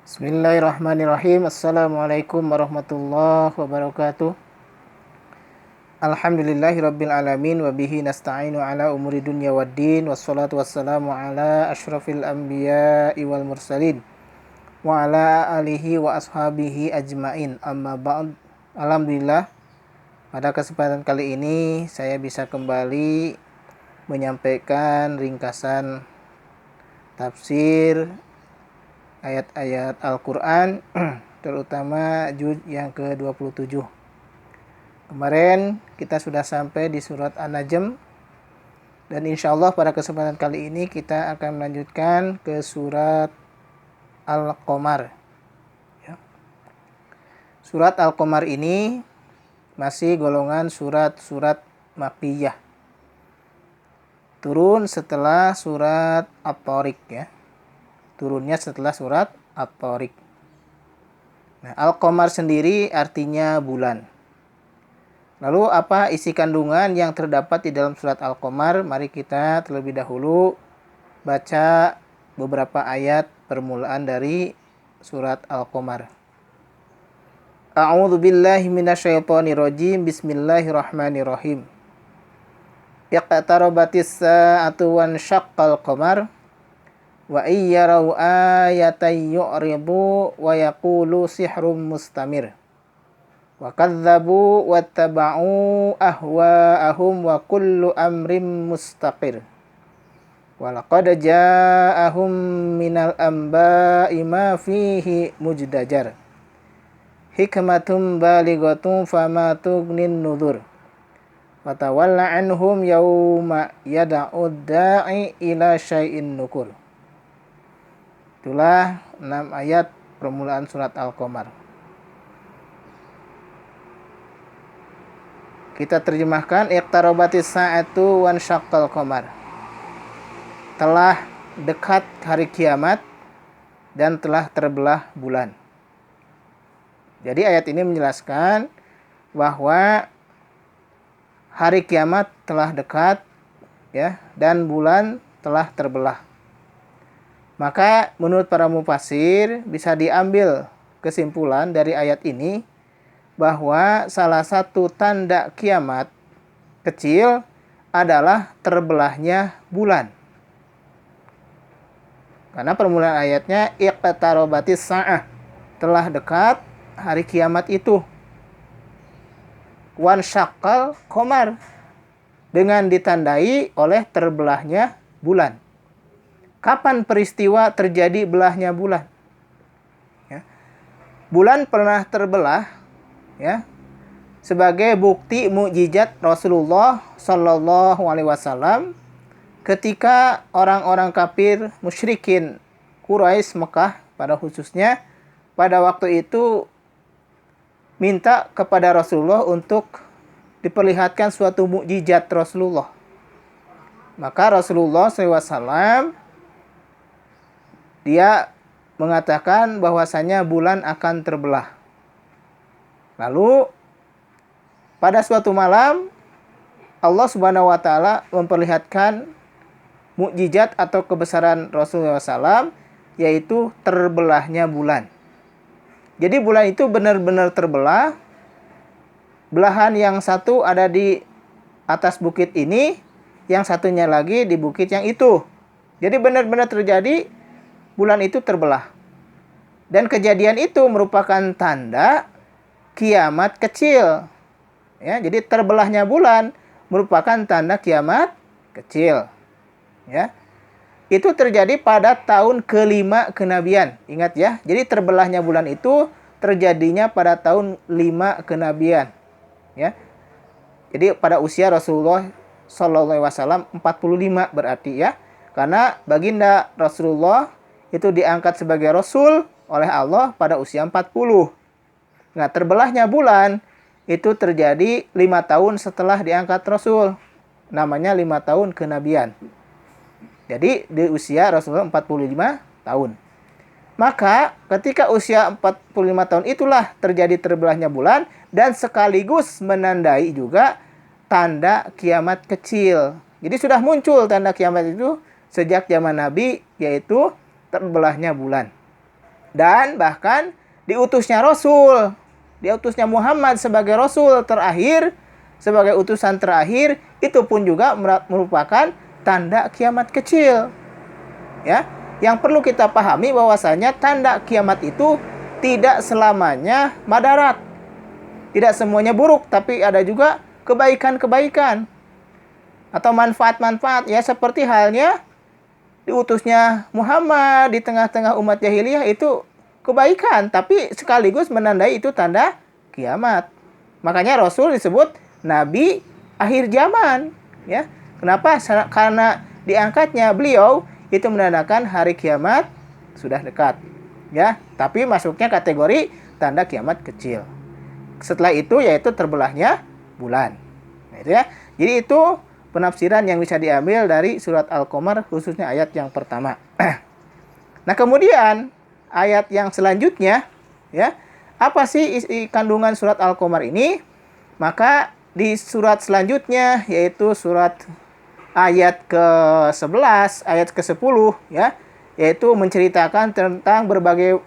Bismillahirrahmanirrahim. Assalamualaikum warahmatullahi wabarakatuh. Alhamdulillahirabbil alamin wa bihi nasta'inu ala umuri dunya waddin wassalatu wassalamu ala asyrafil anbiya'i wal mursalin wa ala alihi wa ashabihi ajmain. Amma ba'd. Alhamdulillah, pada kesempatan kali ini saya bisa kembali menyampaikan ringkasan tafsir ayat-ayat Al-Quran, terutama juz yang ke-27. Kemarin kita sudah sampai di surat An-Najm, dan insya Allah pada kesempatan kali ini kita akan melanjutkan ke surat Al-Qamar. Ya. Surat Al-Qamar ini masih golongan surat-surat Makkiyah. Turun setelah surat At-Tariq, ya. Turunnya setelah surat At-Tariq. Nah, Al-Qamar sendiri artinya bulan. Lalu apa isi kandungan yang terdapat di dalam surat Al-Qamar? Mari kita terlebih dahulu baca beberapa ayat permulaan dari surat Al-Qamar. A'udzu billahi minasyaitonir rajim. Bismillahirrahmanirrahim. Iqtarabatis sa'atu wan syaqqal qamar. Wa iyyarau ayatan yu'ridu wa yaqulu sihrun mustamir. Wa kadzabu wattaba'u ahwa'ahum wa kullu amrin mustaqir. Wa laqad ja'ahum minal anba'i ma fihi mujdajar. Hikmatun balighatun fama tughnin nudhur. Wa tawalla anhum yawma yad'ud da'i ila syai'in nukur. Itulah 6 ayat permulaan surat Al-Qamar. Kita terjemahkan, iqtarabatis sa'atu wan syaqqal qamar. Telah dekat hari kiamat dan telah terbelah bulan. Jadi ayat ini menjelaskan bahwa hari kiamat telah dekat, ya, dan bulan telah terbelah. Maka menurut para mufasir bisa diambil kesimpulan dari ayat ini bahwa salah satu tanda kiamat kecil adalah terbelahnya bulan. Karena permulaan ayatnya iqtarabatis sa'ah, telah dekat hari kiamat itu. Wan syaqqal qamar, dengan ditandai oleh terbelahnya bulan. Kapan peristiwa terjadi belahnya bulan? Ya. Bulan pernah terbelah, ya, sebagai bukti mukjizat Rasulullah Shallallahu Alaihi Wasallam ketika orang-orang kafir musyrikin Quraisy Mekah pada khususnya pada waktu itu minta kepada Rasulullah untuk diperlihatkan suatu mukjizat Rasulullah. Maka Rasulullah SAW dia mengatakan bahwasanya bulan akan terbelah. Lalu pada suatu malam Allah Subhanahu wa taala memperlihatkan mukjizat atau kebesaran Rasulullah SAW, yaitu terbelahnya bulan. Jadi bulan itu benar-benar terbelah. Belahan yang satu ada di atas bukit ini, yang satunya lagi di bukit yang itu. Jadi benar-benar terjadi, bulan itu terbelah. Dan kejadian itu merupakan tanda kiamat kecil. Ya, jadi terbelahnya bulan merupakan tanda kiamat kecil. Ya. Itu terjadi pada tahun ke-5 kenabian. Ingat ya, jadi terbelahnya bulan itu terjadinya pada tahun 5 kenabian. Ya. Jadi pada usia Rasulullah Sallallahu Alaihi Wasallam 45 berarti, ya. Karena baginda Rasulullah itu diangkat sebagai Rasul oleh Allah pada usia 40. Nah, terbelahnya bulan itu terjadi 5 tahun setelah diangkat Rasul. Namanya 5 tahun kenabian. Jadi di usia Rasulullah 45 tahun. Maka ketika usia 45 tahun itulah terjadi terbelahnya bulan dan sekaligus menandai juga tanda kiamat kecil. Jadi sudah muncul tanda kiamat itu sejak zaman Nabi, yaitu terbelahnya bulan. Dan bahkan diutusnya Rasul, diutusnya Muhammad sebagai Rasul terakhir, sebagai utusan terakhir, itu pun juga merupakan tanda kiamat kecil. Ya, yang perlu kita pahami bahwasanya tanda kiamat itu tidak selamanya madarat. Tidak semuanya buruk, tapi ada juga kebaikan-kebaikan atau manfaat-manfaat, ya, seperti halnya diutusnya Muhammad di tengah-tengah umat jahiliyah itu kebaikan, tapi sekaligus menandai itu tanda kiamat. Makanya Rasul disebut Nabi akhir zaman, ya. Kenapa? Karena diangkatnya beliau itu menandakan hari kiamat sudah dekat, ya. Tapi masuknya kategori tanda kiamat kecil. Setelah itu yaitu terbelahnya bulan. Nah, itu ya. Jadi itu penafsiran yang bisa diambil dari surat Al-Qamar, khususnya ayat yang pertama. Nah, kemudian ayat yang selanjutnya, ya, apa sih isi kandungan surat Al-Qamar ini? Maka di surat selanjutnya, yaitu surat ayat ke-11, ayat ke-10, ya, yaitu menceritakan tentang berbagai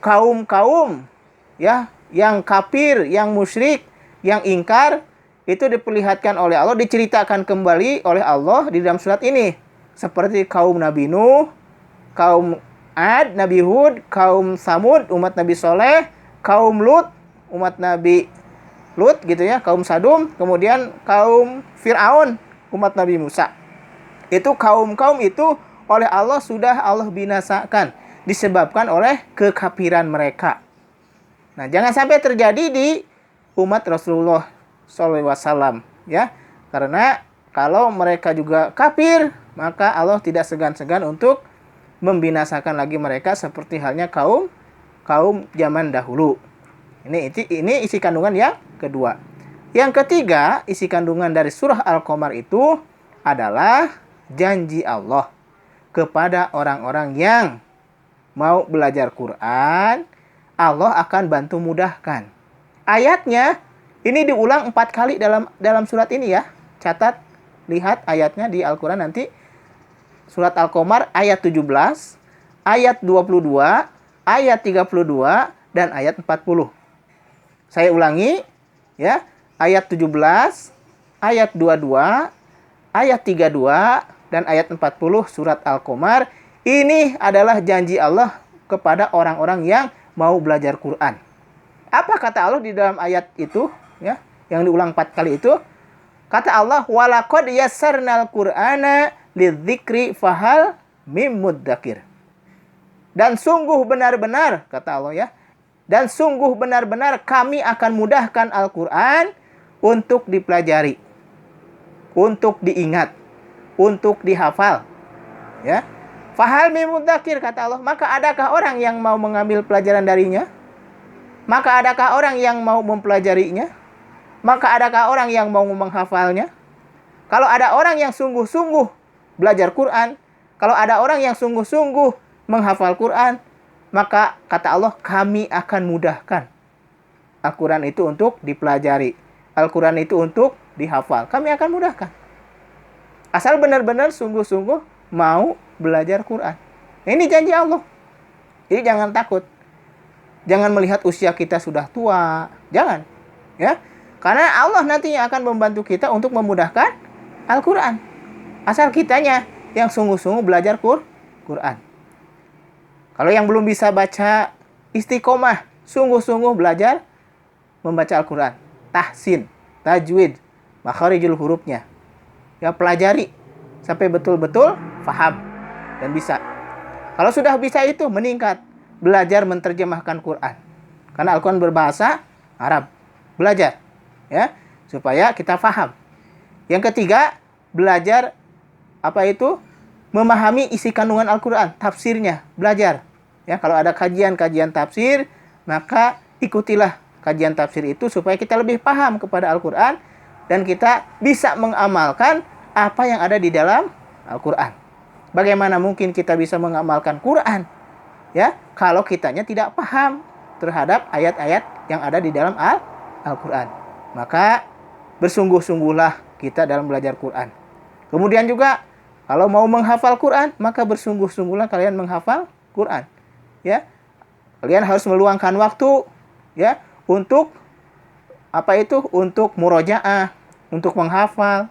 kaum-kaum, ya, yang kafir, yang musyrik, yang ingkar, itu diperlihatkan oleh Allah, diceritakan kembali oleh Allah di dalam surat ini. Seperti kaum Nabi Nuh, kaum Ad, Nabi Hud, kaum Samud, umat Nabi Soleh, kaum Lut, umat Nabi Lut, gitu ya, kaum Sadum, kemudian kaum Fir'aun, umat Nabi Musa. Itu kaum-kaum itu oleh Allah sudah Allah binasakan, disebabkan oleh kekafiran mereka. Nah, jangan sampai terjadi di umat Rasulullah SAW, ya, karena kalau mereka juga kafir, maka Allah tidak segan-segan untuk membinasakan lagi mereka seperti halnya kaum zaman dahulu. Ini isi kandungan yang kedua. Yang ketiga, isi kandungan dari surah Al-Qamar itu adalah janji Allah kepada orang-orang yang mau belajar Quran, Allah akan bantu mudahkan. Ayatnya ini diulang 4 kali dalam surat ini, ya. Catat, lihat ayatnya di Al-Quran nanti. Surat Al-Qamar ayat 17, ayat 22, ayat 32, dan ayat 40. Saya ulangi, ya. Ayat 17, ayat 22, ayat 32, dan ayat 40 surat Al-Qamar. Ini adalah janji Allah kepada orang-orang yang mau belajar Quran. Apa kata Allah di dalam ayat itu? Ya, yang diulang 4 kali itu, kata Allah, walaqad yassarnal qur'ana lidzikri fahal mim mudzakir. Dan sungguh benar-benar, kata Allah, ya, dan sungguh benar-benar kami akan mudahkan Al-Quran untuk dipelajari, untuk diingat, untuk dihafal, ya. Fahal mim mudzakir, kata Allah, maka adakah orang yang mau mengambil pelajaran darinya? Maka adakah orang yang mau mempelajarinya? Maka adakah orang yang mau menghafalnya? Kalau ada orang yang sungguh-sungguh belajar Quran, kalau ada orang yang sungguh-sungguh menghafal Quran, maka kata Allah, kami akan mudahkan Al-Quran itu untuk dipelajari, Al-Quran itu untuk dihafal. Kami akan mudahkan. Asal benar-benar sungguh-sungguh mau belajar Quran. Ini janji Allah. Jadi jangan takut. Jangan melihat usia kita sudah tua. Jangan. Ya. Karena Allah nantinya akan membantu kita untuk memudahkan Al-Quran. Asal kitanya yang sungguh-sungguh belajar Quran. Kalau yang belum bisa baca istiqomah, sungguh-sungguh belajar membaca Al-Quran. Tahsin, tajwid, makharijul hurufnya. Ya, pelajari sampai betul-betul paham dan bisa. Kalau sudah bisa itu meningkat. Belajar menerjemahkan Quran. Karena Al-Quran berbahasa Arab. Belajar. Ya, supaya kita paham. Yang ketiga, belajar apa itu? Memahami isi kandungan Al-Quran, tafsirnya, belajar. Ya, kalau ada kajian-kajian tafsir, maka ikutilah kajian tafsir itu supaya kita lebih paham kepada Al-Quran dan kita bisa mengamalkan apa yang ada di dalam Al-Quran. Bagaimana mungkin kita bisa mengamalkan Quran, ya, kalau kitanya tidak paham terhadap ayat-ayat yang ada di dalam Al-Quran. Maka bersungguh-sungguhlah kita dalam belajar Quran. Kemudian juga kalau mau menghafal Quran, maka bersungguh-sungguhlah kalian menghafal Quran. Ya, Kalian harus meluangkan waktu ya untuk Untuk murojaah, untuk menghafal.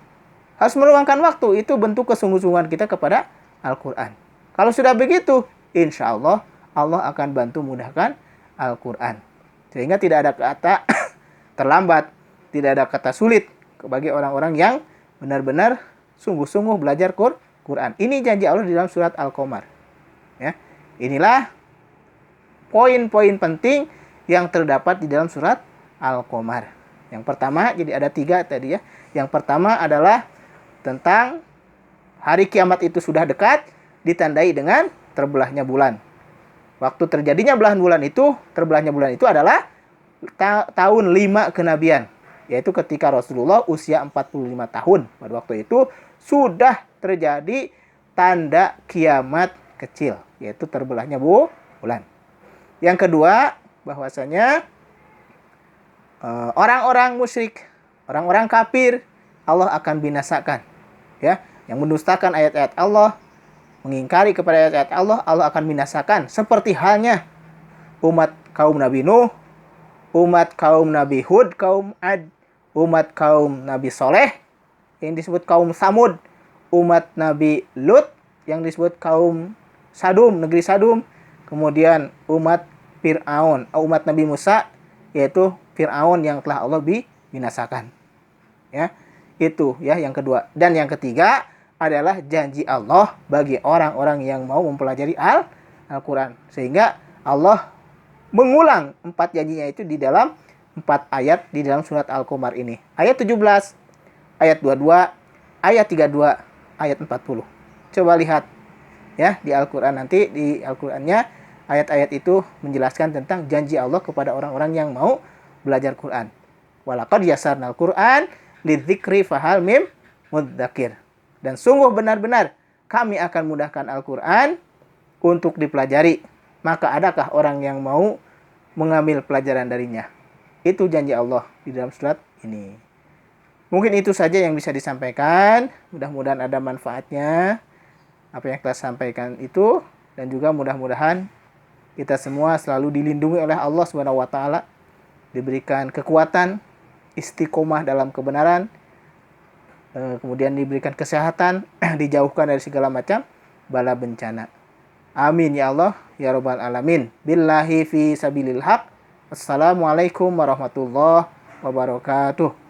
Harus meluangkan waktu, itu bentuk kesungguh-sungguhan kita kepada Al-Qur'an. Kalau sudah begitu, insya Allah Allah akan bantu mudahkan Al-Qur'an. Sehingga tidak ada kata terlambat, tidak ada kata sulit bagi orang-orang yang benar-benar sungguh-sungguh belajar Quran. Ini janji Allah di dalam surat Al-Qamar. Ya. Inilah poin-poin penting yang terdapat di dalam surat Al-Qamar. Yang pertama, jadi ada 3 tadi ya. Yang pertama adalah tentang hari kiamat itu sudah dekat, ditandai dengan terbelahnya bulan. Waktu terjadinya terbelahnya bulan itu adalah tahun 5 kenabian. Yaitu ketika Rasulullah usia 45 tahun. Pada waktu itu sudah terjadi tanda kiamat kecil, yaitu terbelahnya bulan. Yang kedua, bahwasanya orang-orang musyrik, orang-orang kafir, Allah akan binasakan. Ya, yang mendustakan ayat-ayat Allah, mengingkari kepada ayat-ayat Allah, Allah akan binasakan. Seperti halnya umat kaum Nabi Nuh, umat kaum Nabi Hud, kaum Ad, umat kaum Nabi Soleh, yang disebut kaum Samud, umat Nabi Lut, yang disebut kaum Sadum, negeri Sadum, kemudian umat Fir'aun, umat Nabi Musa, yaitu Fir'aun yang telah Allah binasakan. Ya, itu ya yang kedua. Dan yang ketiga adalah janji Allah bagi orang-orang yang mau mempelajari Al-Quran. Sehingga Allah mengulang 4 janjinya itu di dalam 4 ayat di dalam surat Al-Qamar ini. Ayat 17, ayat 22, ayat 32, ayat 40. Coba lihat ya di Al-Quran nanti, di Al-Qurannya ayat-ayat itu menjelaskan tentang janji Allah kepada orang-orang yang mau belajar Quran. Walaqad yasarnal Quran lidzikri fahal mim mudzakir. Dan sungguh benar-benar kami akan mudahkan Al-Quran untuk dipelajari. Maka adakah orang yang mau mengambil pelajaran darinya? Itu janji Allah di dalam surat ini. Mungkin itu saja yang bisa disampaikan. Mudah-mudahan ada manfaatnya apa yang kita sampaikan itu. Dan juga mudah-mudahan kita semua selalu dilindungi oleh Allah Subhanahu wa taala, diberikan kekuatan, istiqomah dalam kebenaran, kemudian diberikan kesehatan, dijauhkan dari segala macam bala bencana. Amin ya Allah ya rabbal alamin. Billahi fi sabilil haq. Assalamualaikum warahmatullahi wabarakatuh.